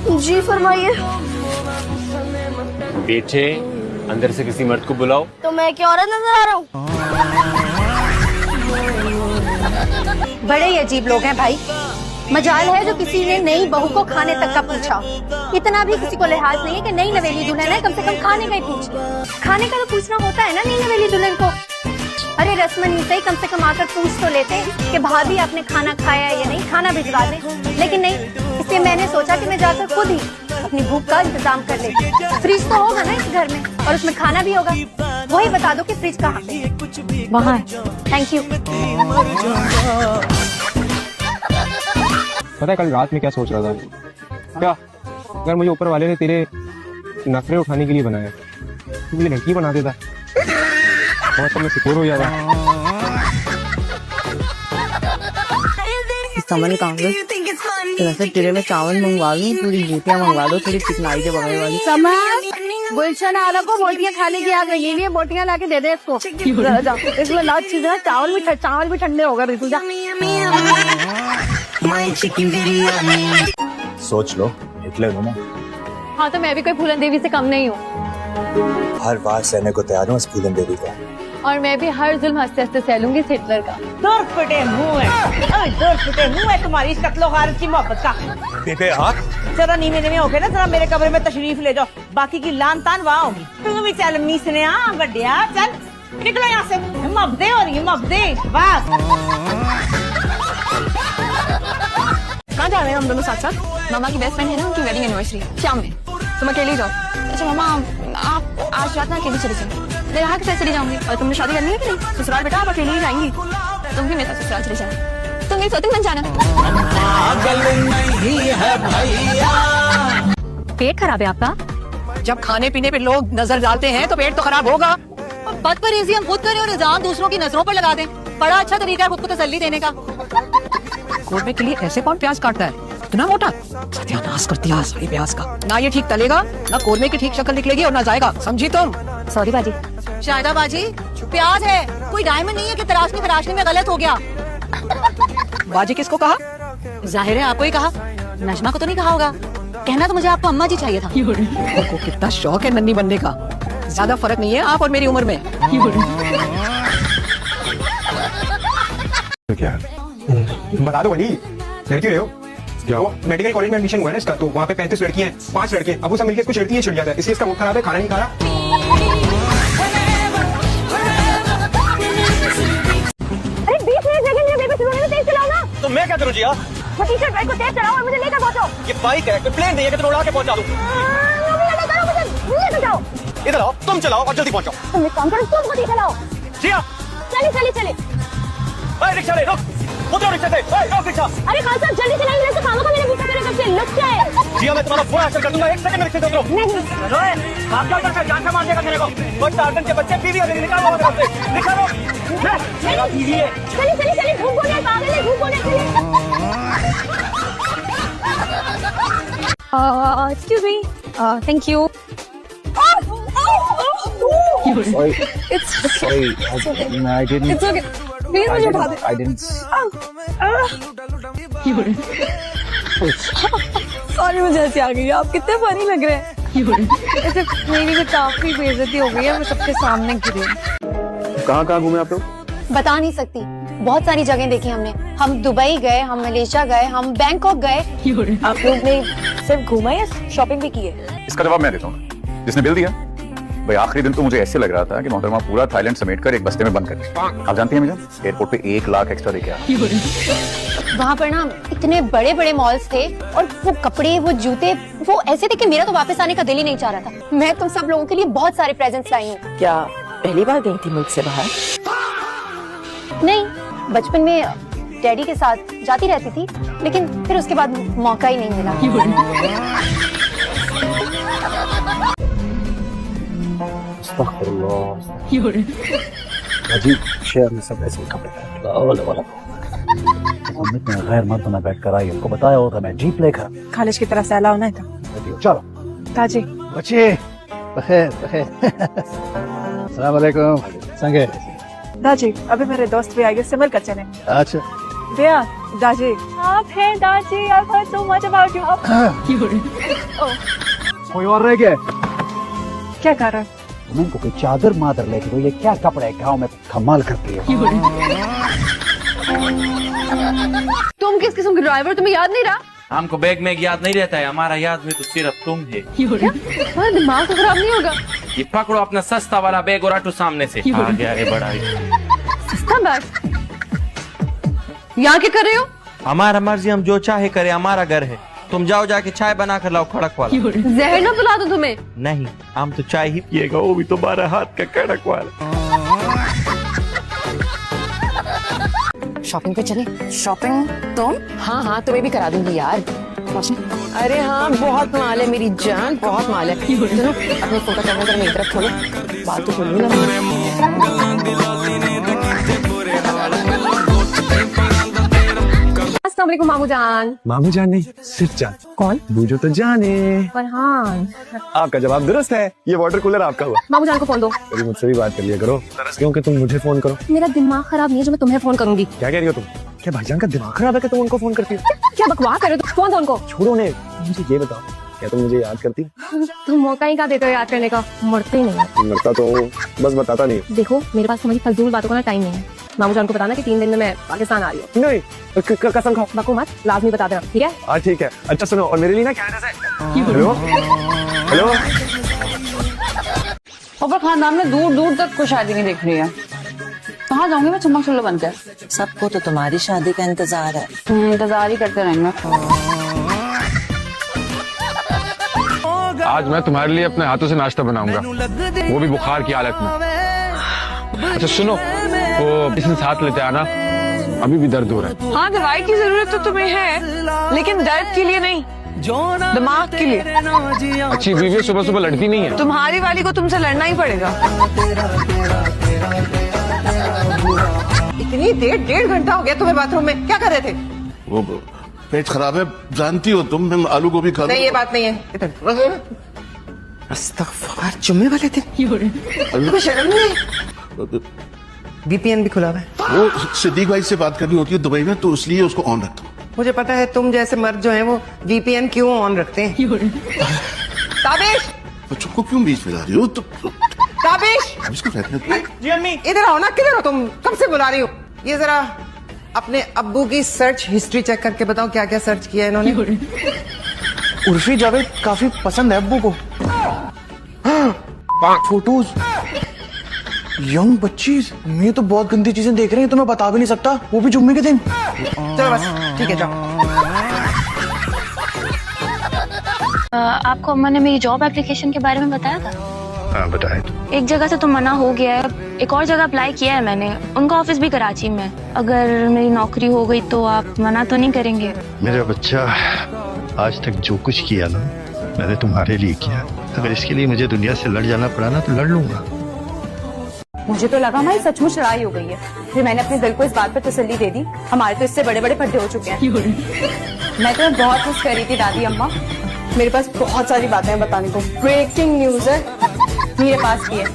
जी फरमाइए। बेटे, अंदर से किसी मर्द को बुलाओ। तो मैं क्या औरत नजर आ रहा हूँ? बड़े ही अजीब लोग हैं भाई। मजाल है जो किसी ने नई बहू को खाने तक का पूछा। इतना भी किसी को लिहाज नहीं है कि नई नवेली दुल्हन है, कम से कम खाने का ही पूछ। खाने का तो पूछना होता है ना नई नवेली दुल्हन को। अरे रस्मन सही कम से कम आकर पूछ तो लेते कि भाभी आपने खाना खाया है या नहीं, खाना भिजवा दें। लेकिन नहीं, इसलिए मैंने सोचा कि मैं जाकर खुद ही अपनी भूख का इंतजाम कर लेती। फ्रिज तो होगा ना इस घर में और उसमें खाना भी होगा। वही बता दो कि फ्रिज कहाँ है? वहाँ है। Thank you. पता है कल रात में क्या सोच रहा था? क्या अगर मुझे ऊपर वाले ने तेरे नखरे उठाने के लिए बनाया तो मुझे लड़की बना देता, बहुत तो मैं सिक्योर हो जाता। समन कहाँ गई? वैसे तेरे में चावल मंगवा लूं, थोड़ी रोटियां मंगवा दो, थोड़ी चिकनाई के बगल वाली। समन गुलशन आला को बोटियां खाने की आ गई। ये बोटियां लाके दे दे इसको। इसमें लाद चीज है, चावल भी ठंडे हो गए बिल्कुल। सोच लो, निकले हो ना। हाँ तो मैं भी कोई फूलन देवी से कम नहीं हूँ। हर बार सहने को तैयार हूँ इस फूलन देवी का। और मैं भी हर जुल्म हंसते हंसते सह लूंगी इस हिटलर का। दूर फटे मुंह है तुम्हारी शक्लो गारत की मोहब्बत का। बेबे आप जरा नीवे नीवे होके ना जरा मेरे कमरे में तशरीफ ले जाओ, बाकी की लान तान वहाँ होगी। तू भी चल मीसने आ गड्ढिया, चल निकलो यहाँ से। मब्दे हो रही है मब्दे। वाह कहाँ जा रहे हैं हम दोनों साथ साथ? मामा की बेस्ट फ्रेंड है ना, उनकी वेडिंग एनिवर्सरी शाम में। तुम अकेले जाओ। अच्छा मामा आप आज रात ना अकेली चले जाओ। मैं यहाँ के साथ चली जाऊंगी। और तुमने शादी करनी है कि नहीं? ससुराल बेटा आप अकेली ही जाएंगी। तुम भी मेरे साथ ससुराल चले जाना। तुम मेरी सौतेन बन जाना। पेट खराब है आपका? जब खाने पीने पे लोग नजर डालते हैं तो पेट तो खराब होगा। बदपरहेजी हम खुद करें और इल्जाम दूसरों की नजरों पर लगा दें, बड़ा अच्छा तरीका है खुद को तसल्ली देने का। कोरमे के लिए ऐसे कौन प्याज काटता है? इतना मोटा सत्यानाश कर दिया सारी प्याज का। ना ये ठीक तलेगा, ना कोरमे की ठीक शक्ल निकलेगी और ना जाएगा, समझी तुम? सॉरी बाजी। शायदा बाजी प्याज है, कोई डायमंड नहीं है कि तराशनी फराशनी में गलत हो गया। बाजी किसको कहा? जाहिर है आपको ही कहा, नजमा को तो नहीं कहा होगा। कहना तो मुझे आपको अम्मा जी चाहिए था। को कितना शौक है नन्ही बनने का। ज्यादा फर्क नहीं है आप और मेरी उम्र में। क्या बता दो वली, लड़की रहे हो? जाओ मेडिकल कॉलेज में एडमिशन हुआ है ना इसका, तो वहाँ पे 35 लड़कियां हैं, 5 लड़के। अब वो सब मिलकर इसको चिढ़ती है, चिढ़ जाता है, इसलिए इसका मूड खराब है, खाना नहीं खा रहा। अरे 20 मिनट लगे मुझे बेबी सिखाने में, तेज चलाओ ना। तो मैं क्या करूँ जी? आप वो टी-शर्ट बाइक को तेज चलाओ और मुझे लेकर पहुंचाओ। ये बाइक है, कोई प्लेन नहीं है कि तुम उड़ा के पहुंचा दूं। मुझे लेकर जाओ। इधर आओ, तुम चलाओ और जल्दी पहुंचाओ। तुम एक काम करो, तुम खुद ही चलाओ। जी हाँ। चलिए। रिक्शा ले, रुक, उतरो रिक्शा से, रुक रिक्शा। अरे खान साहब जल्दी चलाइए, नहीं तो खामों का मेरे पीछे करेगा, फिर लुक जाए। जी हाँ, मैं तुम्हारा पूरा असर कर दूंगा, 1 सेकंड में रिक्शे से उतरो। नहीं आप क्या करते हैं? जान से मार देगा तेरे को। कोई टार्जन के बच्चे पीवी है, निकालो वहाँ से, निकालो। मेरा पीवी है। चलिए धूप होने, पागल है धूप होने। Excuse me, thank you. Sorry, I didn't. It's okay. Please मुझे उठा दे। I didn't. सॉरी मुझे हंसी आ गई, आप कितने फनी लग रहे हैं। ऐसे मेरी भी काफी बेइज्जती हो गई है, मैं सबके सामने गिरी। कहाँ घूमे आप लोग? बता नहीं सकती, बहुत सारी जगह देखी हमने। हम दुबई गए, हम मलेशिया गए, हम बैंकॉक गए। आप लोग ने सिर्फ घूमा या शॉपिंग भी की है? इसका जवाब मैं देता हूँ। जिसने बिल दिया भाई, आखिरी दिन तो मुझे ऐसे लग रहा था कि मोहतरमा पूरा थाईलैंड समेट कर एक बस्ते में बंद कर। आप जानती हैं मुझे एयरपोर्ट पे 1 लाख एक्स्ट्रा देके आया। वहाँ पर ना इतने बड़े बड़े मॉल्स थे और वो कपड़े, वो जूते, वो ऐसे थे कि मेरा तो वापस आने का दिल ही नहीं चाह रहा था। मैं तुम सब लोगों के लिए बहुत सारे प्रेजेंट्स लाई हूँ। क्या पहली बार गई थी मुल्क से बाहर? नहीं, बचपन में डैडी के साथ जाती रहती थी, लेकिन फिर उसके बाद मौका ही नहीं मिला। अजीब शहर में सब ऐसे कपड़े गैर मर्द में बैठ कर आई, उनको बताया होता मैं जीप लेकर। खालिश की तरह सैला होना था। चलो ताजी बच्चे, बखैर अस्सलाम वालेकुम। संगे दाजी, अभी मेरे दोस्त भी आएंगे, सिमर कर चले। अच्छा भैया दादी आप हैं दादी I've heard so much about you कोई और रह गया? क्या कर रहा है तुमको कोई चादर मादर लेके दो, ये क्या कपड़ा है, गाँव में कमाल करती है। तुम किस किस्म के ड्राइवर, तुम्हें याद नहीं रहा? हमको बैग में याद नहीं रहता है, हमारा याद में तो सिर्फ तुम है। तुम्हारा दिमाग तो खराब नहीं होगा? ये पकड़ो अपना सस्ता वाला बैग और आटो सामने से। आ गया है बड़ा ही। सस्ता बैग? यहाँ क्या कर रहे हो? हमारा मर्जी, हम जो चाहे करे, हमारा घर है। तुम जाओ जाके चाय बना कर लाओ कड़क वाला। जहर ना बुला दो तुम्हें। नहीं, हम तो चाय ही पिएगा, वो भी तुम्हारा हाथ का कड़क वाला। शॉपिंग पे चले? शॉपिंग तुम? हाँ हाँ, तुम्हें भी करा दूंगी यार। अरे हाँ, बहुत माल है मेरी जान, बहुत माल है। चलो अपने फोटो कैमरा जरा मेरी तरफ खोलो, बात तो खोलो ना। अस्सलाम वालेकुम मामू जान। मामू जान नहीं, सिर्फ जान। कौन? बूझो तो जाने। फरहान। आपका जवाब दुरुस्त है, ये वाटर कूलर आपका हुआ। मामू जान को फोन दो। कभी मुझसे भी बात कर लिया करो, क्योंकि तुम मुझे फोन करो। मेरा दिमाग खराब नहीं है जो मैं तुम्हें फोन करूंगी। क्या कह रही हो तुम? क्या भाईजान का दिमाग खराब है कि तुम उनको फोन करती हो? क्या बकवास कर रहे हो? फोन दो उनको। छोड़ो ने, मुझे ये बताओ, क्या तुम मुझे याद करती? तुम मौका ही क्या देते हो याद करने का? मरते ही नहीं। मरता तो हूँ, बस बताता नहीं। देखो मेरे पास तुम्हारी फजूल बातों का ना टाइम नहीं है। मामू जान को बताना कि 3 दिन में मैं पाकिस्तान आ रही हूँ। नहीं, कसम खाओ। बको मत, लाजमी बता देना, ठीक है? हाँ ठीक है। अच्छा सुनो, और मेरे लिए ना कनाडा से। Hello hello. और खानदान में दूर दूर तक कोई शादी नहीं देख रही है। कहाँ जाऊंगी मैं चम्मच चुल्लो बनकर? सबको तो तुम्हारी शादी का इंतजार है। इंतजार ही करते रहेंगे। आज मैं तुम्हारे लिए अपने हाथों से नाश्ता बनाऊंगा, वो भी बुखार की हालत में। अच्छा सुनो, वो इसमें साथ लेते आना, अभी भी दर्द हो रहा है। हाँ दवाई की जरूरत तो तुम्हें है, लेकिन दर्द के लिए नहीं, दिमाग के लिए। अच्छी बीवी सुबह सुबह लड़ती नहीं है। तुम्हारी वाली को तुमसे लड़ना ही पड़ेगा। इतनी देर, 1.5 घंटा हो गया तुम्हें बाथरूम में, क्या कर रहे थे? वो पेट खराब है, जानती हो तुम, मैं आलू गोभी खा नहीं ये बात नहीं है। अस्तगफुर, जुम्मे वाले थे। कोई शर्म नहीं है? VPN भी खुला हुआ है। वो सिद्दीक भाई से बात करनी होती है दुबई में, तो इसलिए उसको ऑन रखता हूँ। मुझे पता है तुम जैसे मर्द जो हैं वो VPN क्यों ऑन रखते हैं। ताबिश, बच्चों को क्यों बीच में ला रही हो? तो ताबिश, इसको कहते हैं। जी अम्मी, इधर आओ ना। किधर हो तुम? कब से बुला रही हो? ये जरा अपने अब्बू की सर्च हिस्ट्री चेक करके बताओ क्या क्या सर्च किया इन्होंने। उर्फी जावेद काफी पसंद है अब्बू को। फोटोज, यंग बच्चीज, ये तो बहुत गंदी चीजें देख रहे हैं, तो मैं बता भी नहीं सकता, वो भी जुम्मे के दिन। चलो बस ठीक है, जाओ। आपको अम्मा ने मेरी जॉब एप्लीकेशन के बारे में बताया था? हाँ बताए। एक जगह से तो मना हो गया है, एक और जगह अप्लाई किया है मैंने, उनका ऑफिस भी कराची में। अगर मेरी नौकरी हो गई तो आप मना तो नहीं करेंगे? मेरा बच्चा, आज तक जो कुछ किया ना मैंने तुम्हारे लिए किया, अगर इसके लिए मुझे दुनिया से लड़ जाना पड़ा ना तो लड़ लूंगा। मुझे तो लगा हमारी सचमुच लड़ाई हो गई है, फिर मैंने अपने दिल को इस बात पर तसल्ली दे दी, हमारे तो इससे बड़े बड़े पड्डे हो चुके हैं। मैं तो बहुत खुश कर रही थी दादी अम्मा, मेरे पास बहुत सारी बातें हैं बताने को। ब्रेकिंग न्यूज है मेरे पास की है।